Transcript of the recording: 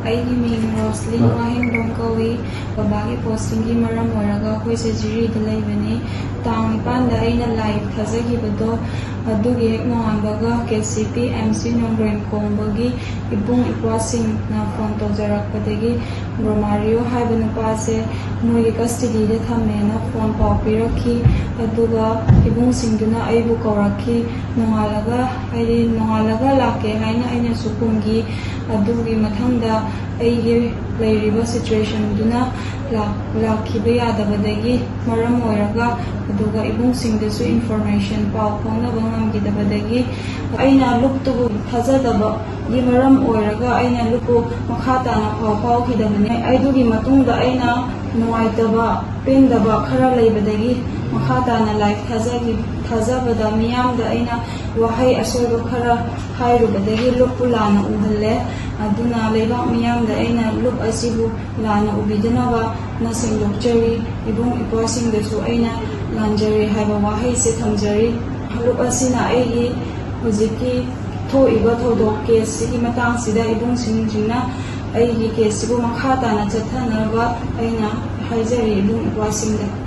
ꯑꯩꯒꯤ ꯃꯤꯡ ꯔꯣꯁꯂꯤ ꯋꯥꯍꯦꯡꯕꯝ ꯀꯧꯏ ꯕꯕꯥꯒꯤ ꯄꯣꯁꯇꯤꯡꯒꯤ ꯃꯔꯝ ꯑꯣꯏꯔꯒ ꯑꯩꯈꯣꯏꯁꯦ ꯖꯤꯔꯤꯗ ꯂꯩꯕꯅꯤ ꯇꯥꯡ 9ꯗ ꯑꯩꯅ ꯂꯥꯏꯚ ꯊꯥꯖꯈꯤꯕꯗꯣ ꯑꯗꯨꯒꯤ ꯍꯦꯛ ꯅꯣꯡꯉꯥꯟꯕꯒ KCP MC ꯅꯣꯡꯒ꯭ꯔꯦꯟꯈꯣꯡꯕꯒꯤ ꯏꯕꯨꯡ ꯏꯄ꯭ꯋꯥꯁꯤꯡꯅ ꯐꯣꯟ ꯇꯧꯖꯔꯛꯄꯗꯒꯤ ꯕ꯭ꯔꯣꯃꯥꯔꯤꯌꯣ ꯍꯥꯏꯕ ꯅꯨꯄꯥꯁꯦ ꯃꯣꯏꯒꯤ ꯀꯁꯇꯗꯤꯗ ꯊꯝꯃꯦꯅ ꯐꯣꯟ ꯄꯥꯎ ꯄꯤꯔꯛꯈꯤ ꯑꯗꯨꯒ ꯏꯕꯨꯡꯁꯤꯡꯗꯨꯅ ꯑꯩꯕꯨ ꯀꯧꯔꯛꯈꯤ ꯅꯣꯡꯉꯥꯜꯂꯒ ꯂꯥꯛꯀꯦ ꯍꯥꯏꯅ ꯑꯩꯅꯁꯨ ꯀꯨꯝꯈꯤ ꯑꯗꯨꯒꯤ ꯃꯊꯪꯗ ꯑꯩꯒꯤ ꯂꯩꯔꯤꯕ ꯁꯤꯆꯨꯋꯦꯁꯟꯗꯨꯅ ꯂꯥꯛꯈꯤꯕ ꯌꯥꯗꯕꯗꯒꯤ ꯃꯔꯝ ꯑꯣꯏꯔꯒ ꯑꯗꯨꯒ ꯏꯕꯨꯡꯁꯤꯡꯗꯁꯨ ꯏꯟꯐꯣꯔꯃꯦꯁꯟ ꯄꯥꯎ ꯐꯥꯎꯅꯕ ꯉꯝꯈꯤꯗꯕꯗꯒꯤ ꯑꯩꯅ ꯂꯨꯞꯇꯨꯕꯨ ꯊꯥꯖꯗꯕꯒꯤ ꯃꯔꯝ ꯑꯣꯏꯔꯒ ꯑꯩꯅ ꯂꯨꯞꯄꯨ ꯃꯈꯥ ꯇꯥꯅ ꯐꯥꯎꯈꯤꯗꯕꯅꯤ ꯑꯗꯨꯒꯤ ꯃꯇꯨꯡꯗ ꯑꯩꯅ ꯅꯨꯡꯉꯥꯏꯇꯕ ꯄꯦꯟꯗꯕ ꯈꯔ ꯂꯩꯕꯗꯒꯤ ꯃꯈꯥ ꯇꯥꯅ ꯂꯥꯏꯚ ꯊꯥꯖꯕꯗ ꯃꯤꯌꯥꯝꯗ ꯑꯩꯅ ꯋꯥꯍꯩ ꯑꯁꯣꯏꯕ ꯈꯔ ꯍꯥꯏꯔꯨꯕꯗꯒꯤ ꯂꯨꯞꯄꯨ ꯂꯥꯟꯅ ꯎꯍꯜꯂꯦ ꯑꯗꯨꯅ ꯂꯩꯕꯥꯛ ꯃꯤꯌꯥꯝꯗ ꯑꯩꯅ ꯂꯨꯞ ꯑꯁꯤꯕꯨ ꯂꯥꯟꯅ ꯎꯕꯤꯗꯅꯕ ꯁꯦꯡꯗꯣꯛꯆꯔꯤ ꯏꯕꯨꯡ ꯏꯄ꯭ꯋꯥꯁꯤꯡꯗꯁꯨ ꯑꯩꯅ ꯂꯥꯟꯖꯔꯦ ꯍꯥꯏꯕ ꯋꯥꯍꯩꯁꯦ ꯊꯝꯖꯔꯤ ꯂꯨꯞ ꯑꯁꯤꯅ ꯑꯩꯒꯤ ꯍꯧꯖꯤꯛꯀꯤ ꯊꯣꯛꯏꯕ ꯊꯧꯗꯣꯛ ꯀꯦꯁꯁꯤꯒꯤ ꯃꯇꯥꯡꯁꯤꯗ ꯏꯕꯨꯡꯁꯤꯡꯁꯤꯅ ꯑꯩꯒꯤ ꯀꯦꯁꯁꯤꯕꯨ ꯃꯈꯥ ꯇꯥꯅ ꯆꯠꯊꯅꯕ ꯑꯩꯅ ꯍꯥꯏꯖꯔꯤ ꯏꯕꯨꯡ ꯏꯄ꯭ꯋꯥꯁꯤꯡꯗ